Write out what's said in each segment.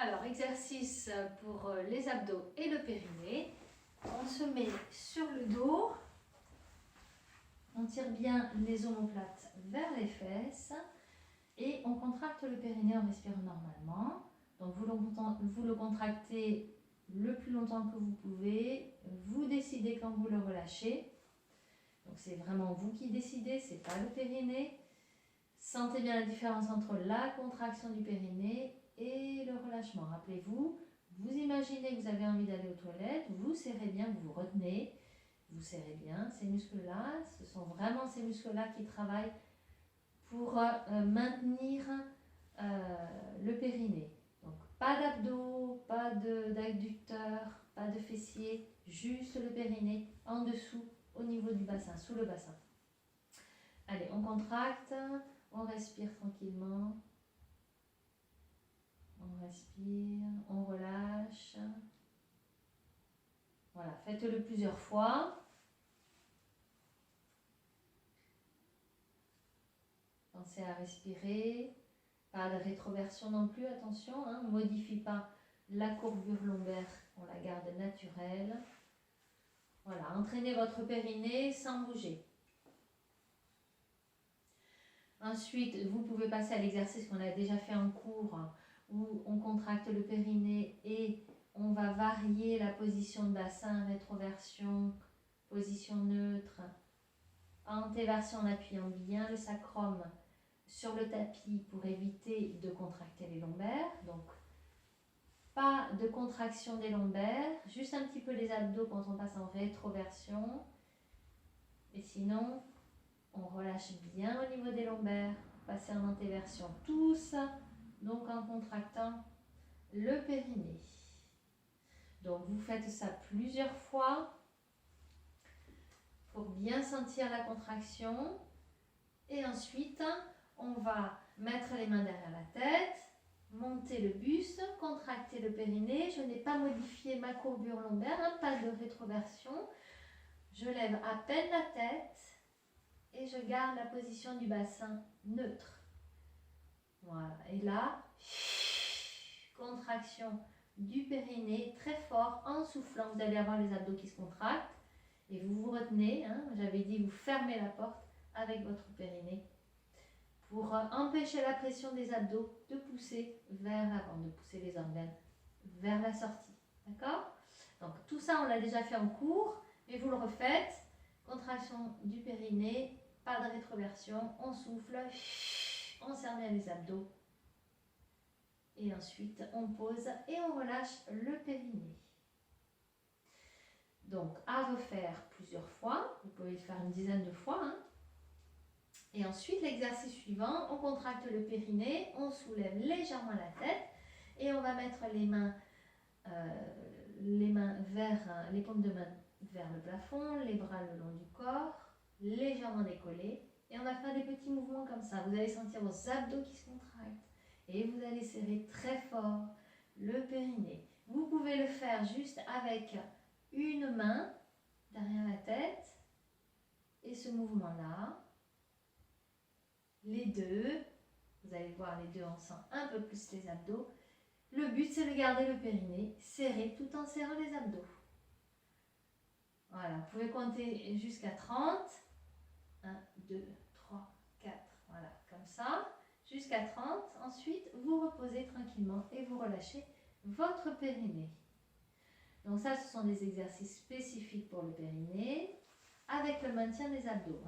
Alors, exercice pour les abdos et le périnée. On se met sur le dos. On tire bien les omoplates vers les fesses. Et on contracte le périnée en respirant normalement. Donc, vous le contractez le plus longtemps que vous pouvez. Vous décidez quand vous le relâchez. Donc, c'est vraiment vous qui décidez, ce n'est pas le périnée. Sentez bien la différence entre la contraction du périnée et le relâchement. Rappelez-vous, vous imaginez que vous avez envie d'aller aux toilettes, vous serrez bien, vous vous retenez, vous serrez bien ces muscles-là. Ce sont vraiment ces muscles-là qui travaillent pour maintenir le périnée. Donc pas d'abdos, pas d'adducteurs, pas de fessiers, juste le périnée en dessous au niveau du bassin, sous le bassin. Allez, on contracte, on respire tranquillement. On respire, on relâche. Voilà, faites-le plusieurs fois. Pensez à respirer. Pas de rétroversion non plus, attention. On ne modifie pas la courbure lombaire, on la garde naturelle. Voilà, entraînez votre périnée sans bouger. Ensuite, vous pouvez passer à l'exercice qu'on a déjà fait en cours, où on contracte le périnée et on va varier la position de bassin, rétroversion, position neutre, antéversion en appuyant bien le sacrum sur le tapis pour éviter de contracter les lombaires. Donc, pas de contraction des lombaires, juste un petit peu les abdos quand on passe en rétroversion. Et sinon, on relâche bien au niveau des lombaires, passer en antéversion. Tout ça, donc en contractant le périnée. Donc vous faites ça plusieurs fois pour bien sentir la contraction. Et ensuite, on va mettre les mains derrière la tête, monter le buste, contracter le périnée. Je n'ai pas modifié ma courbure lombaire, pas de rétroversion. Je lève à peine la tête et je garde la position du bassin neutre. Voilà, et là, contraction du périnée très fort en soufflant. Vous allez avoir les abdos qui se contractent et vous vous retenez. J'avais dit, vous fermez la porte avec votre périnée pour empêcher la pression des abdos de pousser vers l'avant, de pousser les organes vers la sortie. D'accord? Donc tout ça, on l'a déjà fait en cours, mais vous le refaites. Contraction du périnée, pas de rétroversion, on souffle, on serre bien les abdos. Et ensuite, on pose et on relâche le périnée. Donc, à refaire plusieurs fois. Vous pouvez le faire une dizaine de fois. Et ensuite, l'exercice suivant, on contracte le périnée, on soulève légèrement la tête et on va mettre les mains vers les paumes de main vers le plafond, les bras le long du corps, légèrement décollés. Et on va faire des petits mouvements comme ça. Vous allez sentir vos abdos qui se contractent. Et vous allez serrer très fort le périnée. Vous pouvez le faire juste avec une main derrière la tête et ce mouvement-là. Les deux, vous allez voir les deux, on sent un peu plus les abdos. Le but, c'est de garder le périnée serré tout en serrant les abdos. Voilà, vous pouvez compter jusqu'à 30. 1, 2, 3, 4, voilà, comme ça. Jusqu'à 30. Ensuite, vous reposez tranquillement et vous relâchez votre périnée. Donc ça, ce sont des exercices spécifiques pour le périnée avec le maintien des abdos.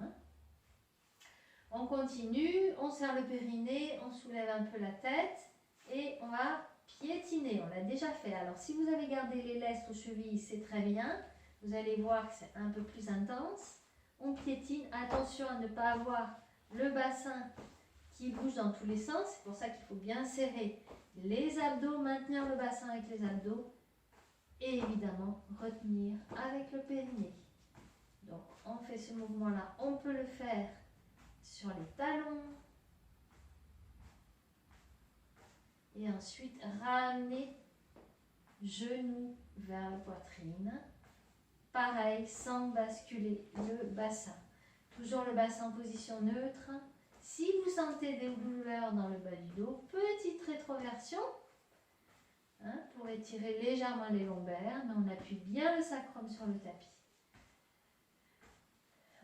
On continue, on serre le périnée, on soulève un peu la tête et on va piétiner. On l'a déjà fait. Alors, si vous avez gardé les lestes aux chevilles, c'est très bien. Vous allez voir que c'est un peu plus intense. On piétine. Attention à ne pas avoir le bassin qui bouge dans tous les sens. C'est pour ça qu'il faut bien serrer les abdos, maintenir le bassin avec les abdos et évidemment retenir avec le périnée. Donc, on fait ce mouvement-là. On peut le faire sur les talons. Et ensuite, ramener genou vers la poitrine. Pareil, sans basculer le bassin. Toujours le bassin en position neutre. Si vous sentez des douleurs dans le bas du dos, petite rétroversion. étirer légèrement les lombaires, mais on appuie bien le sacrum sur le tapis.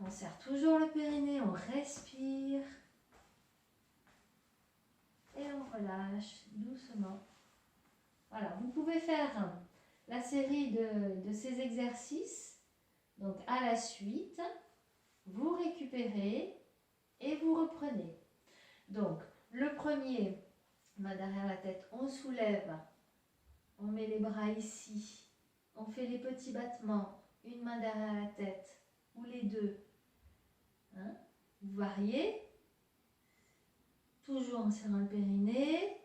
On serre toujours le périnée, on respire. Et on relâche doucement. Voilà, vous pouvez faire la série de ces exercices. Donc à la suite, vous récupérez et vous reprenez. Donc le premier, main derrière la tête, on soulève, on met les bras ici, on fait les petits battements, une main derrière la tête ou les deux. Hein? Vous variez, toujours en serrant le périnée.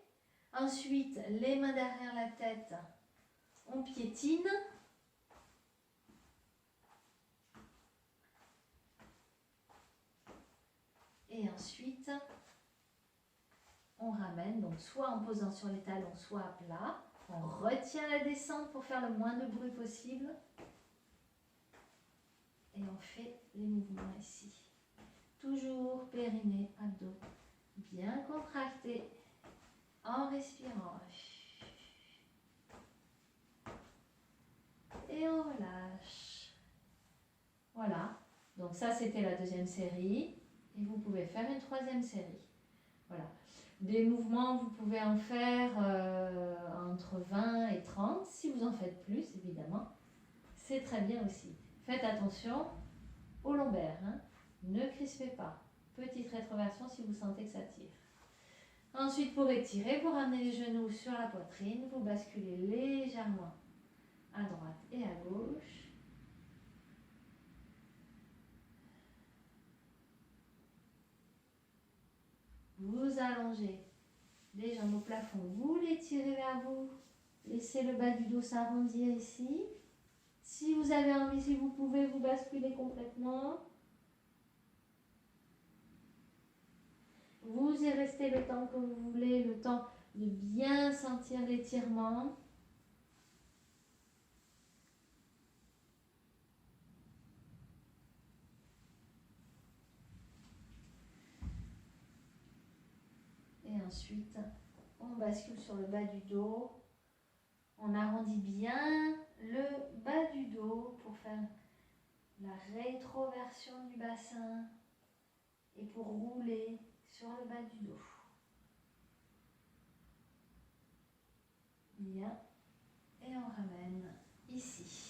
Ensuite, les mains derrière la tête, on piétine. Et ensuite, on ramène, donc soit en posant sur les talons, soit à plat. On retient la descente pour faire le moins de bruit possible. Et on fait les mouvements ici. Toujours périnée, abdos bien contractés en respirant. Et on relâche. Voilà. Donc ça, c'était la deuxième série. Et vous pouvez faire une troisième série. Voilà. Des mouvements, vous pouvez en faire entre 20 et 30. Si vous en faites plus, évidemment, c'est très bien aussi. Faites attention aux lombaires. Hein. Ne crispez pas. Petite rétroversion si vous sentez que ça tire. Ensuite, pour étirer, vous ramenez les genoux sur la poitrine. Vous basculez légèrement à droite et à gauche. Vous allongez les jambes au plafond, vous les tirez vers vous, laissez le bas du dos s'arrondir ici. Si vous avez envie, si vous pouvez, vous basculer complètement. Vous y restez le temps que vous voulez, le temps de bien sentir l'étirement. Et ensuite, on bascule sur le bas du dos. On arrondit bien le bas du dos pour faire la rétroversion du bassin et pour rouler sur le bas du dos. Bien. Et on ramène ici.